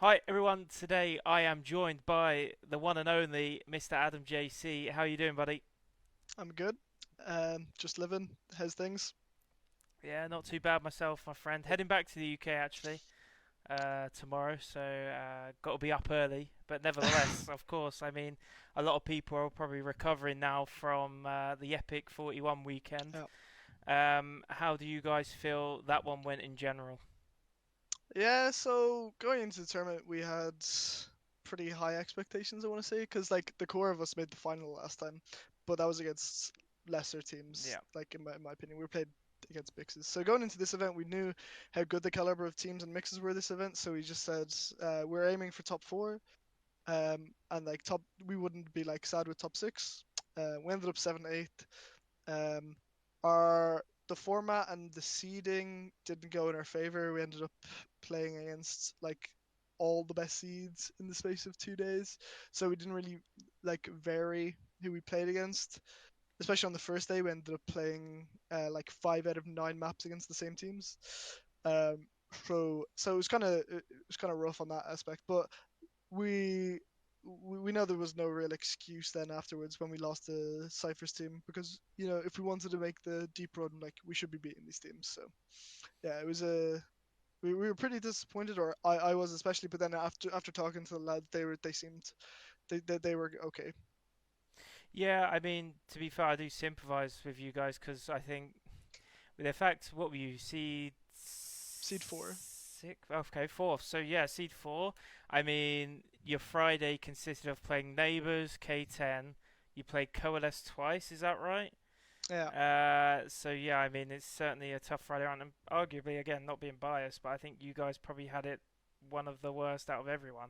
Hi everyone, today I am joined by the one and only Mr. AdamJC. How are you doing, buddy? I'm good. Just living. How's things? Yeah, not too bad myself, my friend. Heading back to the UK actually tomorrow, so got to be up early. But nevertheless, of course, I mean, a lot of people are probably recovering now from the epic 41 weekend. Yeah. How do you guys feel that one went in general? Yeah, so going into the tournament, we had pretty high expectations, I want to say, because like the core of us made the final last time, but that was against lesser teams, Yeah. like in my opinion. We played against mixes. So going into this event, we knew how good the caliber of teams and mixes were this event, so we just said we're aiming for top four, and like top, we wouldn't be like sad with top six. We ended up 7-8. Um, our the format and the seeding didn't go in our favor. We ended up playing against like all the best seeds in the space of 2 days, so we didn't really like vary who we played against. Especially on the first day, we ended up playing like 5 out of 9 maps against the same teams. So it was kind of rough on that aspect, but we we know there was no real excuse then afterwards when we lost the Cyphers team because if we wanted to make the deep run, like we should be beating these teams. So yeah, it was a we were pretty disappointed, or I was especially. But then after talking to the lads, they seemed they were okay. Yeah, I mean, to be fair, I do sympathise with you guys because I think with the fact, what were you, seed Seed four. six? Okay, fourth. So yeah, seed four. I mean, your Friday consisted of playing Neighbours, K10. You played Coalesce twice, is that right? Yeah, So yeah, I mean, it's certainly a tough Friday round, and arguably, again, not being biased, but I think you guys probably had it one of the worst out of everyone.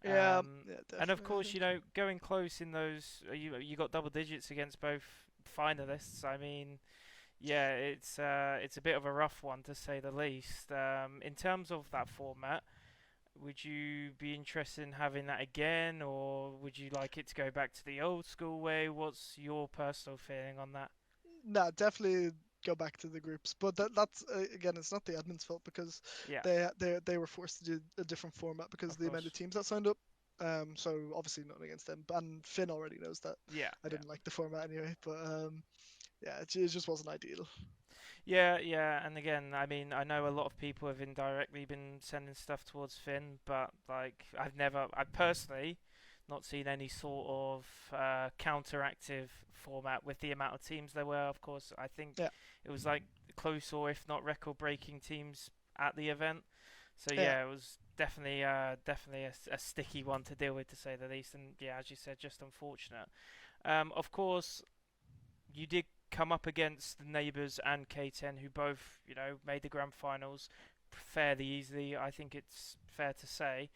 yeah, yeah, And of definitely. I course, think. going close in those, you got double digits against both finalists. I mean, yeah, it's a bit of a rough one to say the least. In terms of that format, would you be interested in having that again, or would you like it to go back to the old school way? What's your personal feeling on that? Nah, definitely go back to the groups. But that's again, it's not the admin's fault because Yeah, they were forced to do a different format because of of the amount of course. teams that signed up. So obviously nothing against them. And Finn already knows that Yeah, I yeah. didn't like the format anyway. But yeah, it just wasn't ideal. Yeah, yeah, and again, I mean, I know a lot of people have indirectly been sending stuff towards Finn, but like, I personally, not seen any sort of counteractive format with the amount of teams there were. Of course, I think Yeah, it was like close or if not record-breaking teams at the event. So yeah, yeah, it was definitely a sticky one to deal with, to say the least. And yeah, as you said, just unfortunate. Of course, you did come up against the neighbours and K10, who both, made the grand finals fairly easily. I think it's fair to say.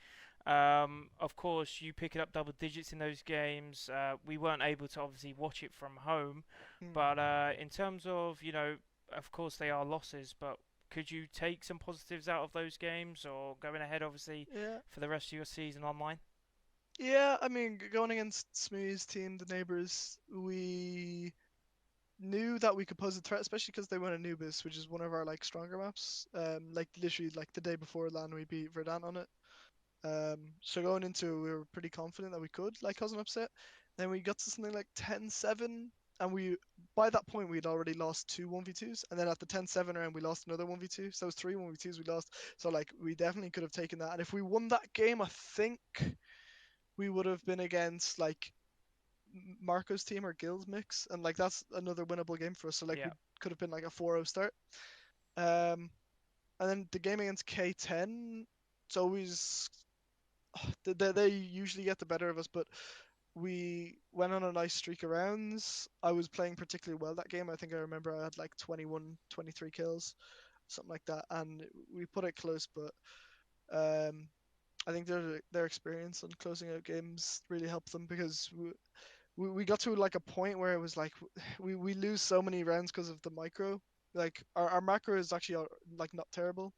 Of course, you pick it up double digits in those games. We weren't able to obviously watch it from home, mm. but in terms of, of course they are losses, but could you take some positives out of those games, or going ahead, obviously, Yeah, for the rest of your season online? yeah. I mean, going against Smooth's team, the neighbors, we knew that we could pose a threat, especially because they went Anubis, which is one of our like stronger maps. Like literally like the day before LAN, we beat Verdant on it. So going into it, we were pretty confident that we could like cause an upset. Then we got to something like 10-7, and we by that point we'd already lost two 1v2s, and then at the 10-7 round we lost another 1v2. So it was three 1v2s we lost. So like we definitely could have taken that. And if we won that game, I think we would have been against like Marco's team or Gil's mix, and like that's another winnable game for us. So like Yeah. we could have been like a 4-0 start. Um, and then the game against K10, it's always they usually get the better of us, but we went on a nice streak of rounds. I was playing particularly well that game. I think I remember I had like 21, 23 kills, something like that, and we put it close. But um, I think their experience on closing out games really helped them because we got to like a point where it was like we lose so many rounds because of the micro. Like our macro is actually like not terrible,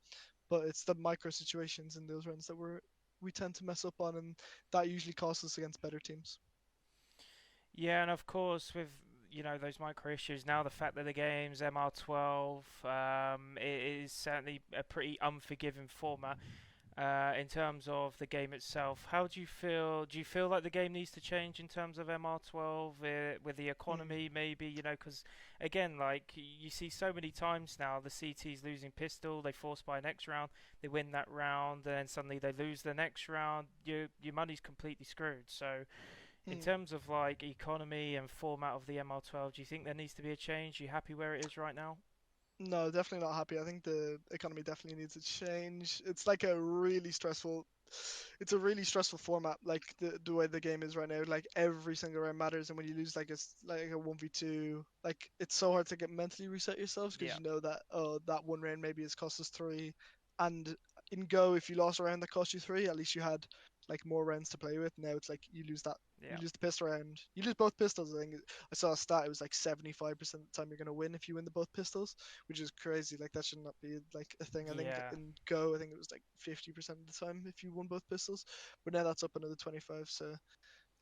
but it's the micro situations in those runs that we tend to mess up on, and that usually costs us against better teams. Yeah, and of course with those micro issues now, the fact that the game's MR12, it is certainly a pretty unforgiving format. In terms of the game itself, how do you feel? Do you feel like the game needs to change in terms of MR12 with the Mm. economy, maybe? Because again, like you see so many times now, the CT's losing pistol, they force by next round, they win that round, and then suddenly they lose the next round. Your money's completely screwed. So, in Mm. terms of like economy and format of the MR12, do you think there needs to be a change? Are you happy where it is right now? No, definitely not happy. I think the economy definitely needs to change. It's like a really stressful. It's a really stressful format. Like the way the game is right now. Like every single round matters, and when you lose like a 1v2, like it's so hard to get mentally reset yourselves because Yeah, you know that that one round maybe has cost us three, and in Go if you lost a round that cost you three, at least you had like more rounds to play with. Now it's like you lose that. You yeah. lose the pistol round. You lose both pistols. I think I saw a stat. It was like 75% of the time you're gonna win if you win the both pistols, which is crazy. Like that should not be like a thing. I think Yeah. in Go, I think it was like 50% of the time if you won both pistols, but now that's up another 25. So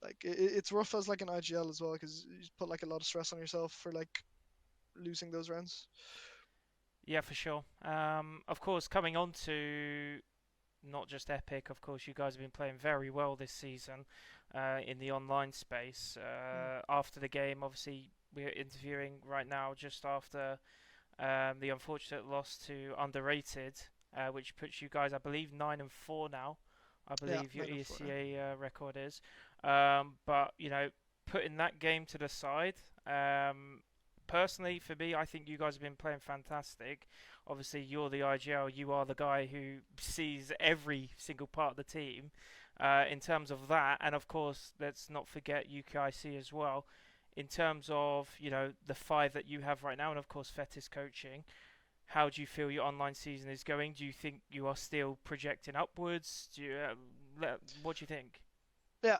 like it's rough as like an IGL as well because you put like a lot of stress on yourself for like losing those rounds. Yeah, for sure. Of course, coming on to not just Epic, of course, you guys have been playing very well this season in the online space. Mm. After the game, obviously, we're interviewing right now just after the unfortunate loss to Underrated, which puts you guys, I believe, 9-4 now. I Yeah, believe your 9-4 now. ESCA record is. But putting that game to the side, personally for me, I think you guys have been playing fantastic. Obviously, you're the IGL, you are the guy who sees every single part of the team. In terms of that, and of course, let's not forget UKIC as well in terms of the five that you have right now, and of course Fetis coaching. How do you feel your online season is going? Do you think you are still projecting upwards? What do you think? Yeah.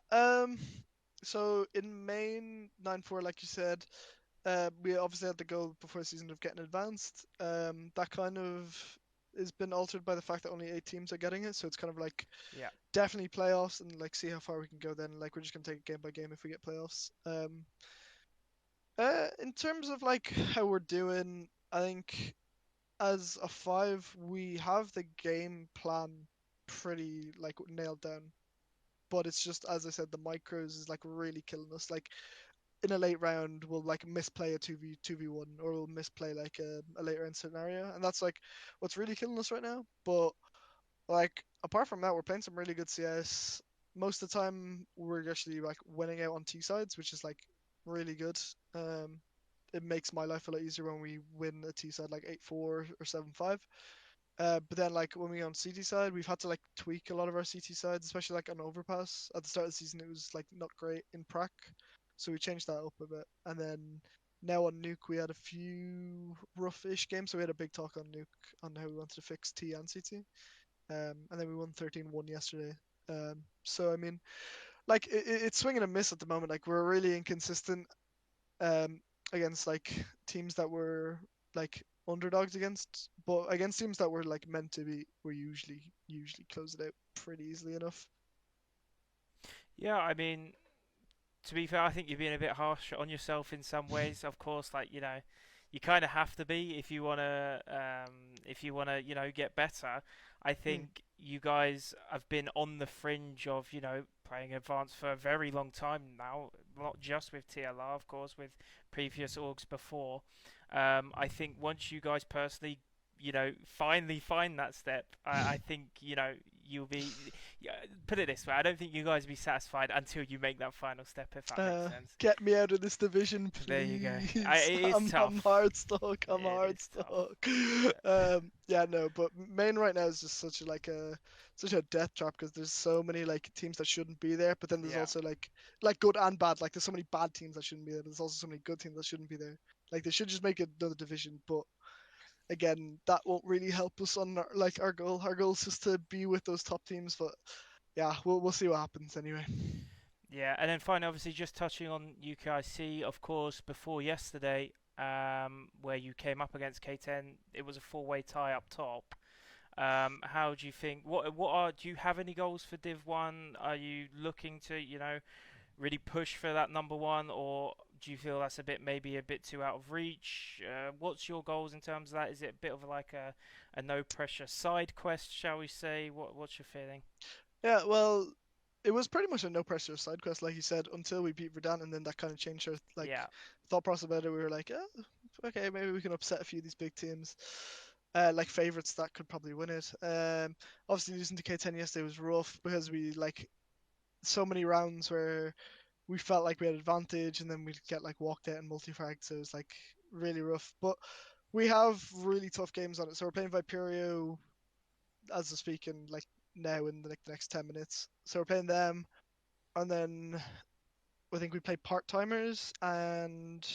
So in main 9-4, like you said, we obviously had the goal before the season of getting advanced. That kind of has been altered by the fact that only 8 teams are getting it. So it's kind of like Yeah, definitely playoffs and like see how far we can go. Then like we're just gonna take it game by game if we get playoffs. In terms of like how we're doing, I think as a five we have the game plan pretty like nailed down. But it's just as I said, the micros is like really killing us. Like in a late round we'll like misplay a 2v1 or we'll misplay like a later round scenario, and that's like what's really killing us right now. But like apart from that, we're playing some really good CS. Most of the time we're actually like winning out on T sides, which is like really good. It makes my life a lot easier when we win a T side like 8-4 or 7-5. But then like when we on CT side, we've had to like tweak a lot of our CT sides, especially like on overpass. At the start of the season, it was like not great in prac, so we changed that up a bit. And then now on Nuke, we had a few rough-ish games, so we had a big talk on Nuke on how we wanted to fix T and CT. And then we won 13-1 yesterday. So I mean, like it's swing and a miss at the moment. Like we're really inconsistent um, against like teams that were like underdogs against, but against teams that were like meant to be, we usually close it out pretty easily enough. yeah. I mean, to be fair, I think you're being a bit harsh on yourself in some ways. Of course, like you kind of have to be if you wanna get better. I Mm. think you guys have been on the fringe of playing advanced for a very long time now, not just with TLR, of course, with previous orgs before. I think once you guys personally finally find that step, I think you'll be yeah, put it this way, I don't think you guys will be satisfied until you make that final step, if that makes Uh, sense. get me out of this division, There you go. please. It is I'm tough. hard stuck. I'm It hard is tough. stuck. Yeah. Yeah, no, but main right now is just such a death trap because there's so many like teams that shouldn't be there, but then there's Yeah. also like good and bad. Like there's so many bad teams that shouldn't be there. There's also so many good teams that shouldn't be there. Like they should just make another division, but again, that won't really help us on like our goal. Our goal is just to be with those top teams, but yeah, we'll see what happens anyway. Yeah, and then finally, obviously, just touching on UKIC, of course, before yesterday, where you came up against K10, it was a four-way tie up top. How do you think? Do you have any goals for Div 1? Are you looking to, really push for that number one, or Do you feel that's a bit maybe a bit too out of reach? What's your goals in terms of that? Is it a bit of like a no pressure side quest, shall we say? What's your feeling? Yeah, well, it was pretty much a no pressure side quest, like you said, until we beat Verdant, and then that kind of changed our Yeah. thought process about it. We were like, oh, okay, maybe we can upset a few of these big teams, like favorites that could probably win it. Obviously losing to K10 yesterday was rough because we like so many rounds where we felt like we had advantage, and then we'd get like walked out and multi-fragged, so it was like really rough. But we have really tough games on it. So we're playing Viperio as of speaking, like now in the, like, the next 10 minutes. So we're playing them, and then I think we play part timers and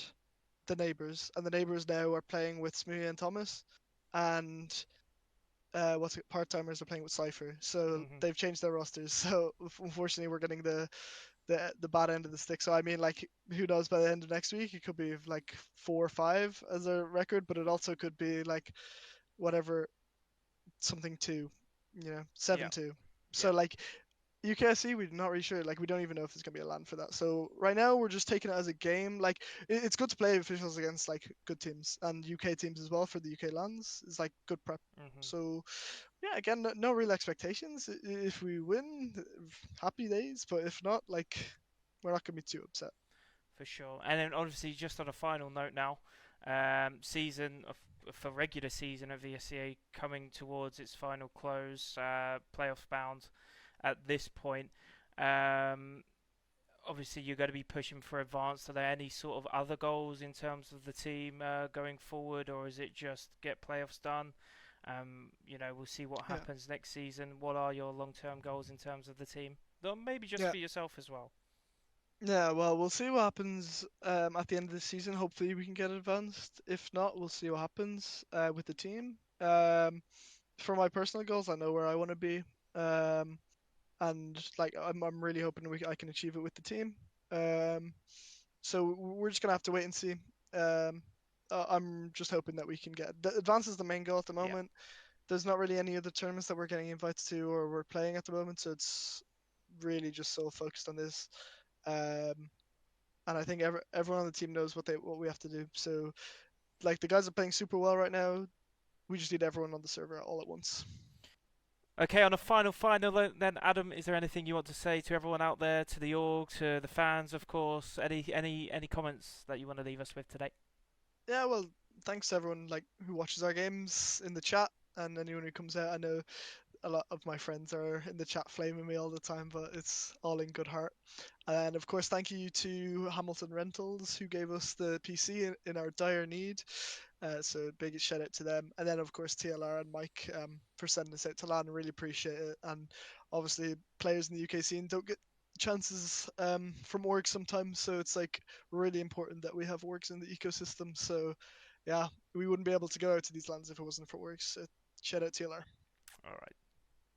the neighbors, and the neighbors now are playing with Smoothie and Thomas, and what's it? Part timers are playing with Cipher. So Mhm. they've changed their rosters. So unfortunately, we're getting the bad end of the stick. So I mean, like, who knows? By the end of next week, it could be like 4 or 5 as a record, but it also could be like whatever, something two, Yeah. 7-2. So Yeah. like UKSC, we're not really sure. Like, we don't even know if there's gonna be a land for that. So right now, we're just taking it as a game. Like, it's good to play officials against like good teams and UK teams as well for the UK lands. It's like good prep. Mhm. So yeah, again, no real expectations. If we win, happy days. But if not, like, we're not gonna be too upset. For sure. And then obviously, just on a final note now, season of for regular season of VSCA coming towards its final close, playoffs bound at this point. Um, Obviously, you're going to be pushing for advance. Are there any sort of other goals in terms of the team going forward, or is it just get playoffs done? We'll see what Yeah. happens next season. What are your long-term goals in terms of the team? Though maybe just Yeah. for yourself as well. Yeah, well, we'll see what happens at the end of the season. Hopefully, we can get advanced. If not, we'll see what happens with the team. For my personal goals, I know where I want to be, um, and like I'm really hoping I can achieve it with the team. Um, so we're just gonna have to wait and see. Um, I'm just hoping that we can get the advance is the main goal at the Yeah. moment. There's not really any other tournaments that we're getting invited to or we're playing at the moment, so it's really just so focused on this. Um, and I think everyone on the team knows what we have to do. So like the guys are playing super well right now. We just need everyone on the server all at once. Okay, on a final note then, Adam, is there anything you want to say to everyone out there, to the org, to the fans, of course? Any comments that you want to leave us with today? Yeah, well, thanks to everyone like who watches our games in the chat and anyone who comes out. I know a lot of my friends are in the chat flaming me all the time, but it's all in good heart. And of course, thank you to Hamilton Rentals who gave us the PC in our dire need. So big shout out to them. And then of course TLR and Mike for sending us out to LAN. Really appreciate it. And obviously players in the UK scene don't get chances from orgs sometimes, so it's like really important that we have orgs in the ecosystem. So yeah, we wouldn't be able to go out to these lands if it wasn't for orgs. So shout out TLR. All right.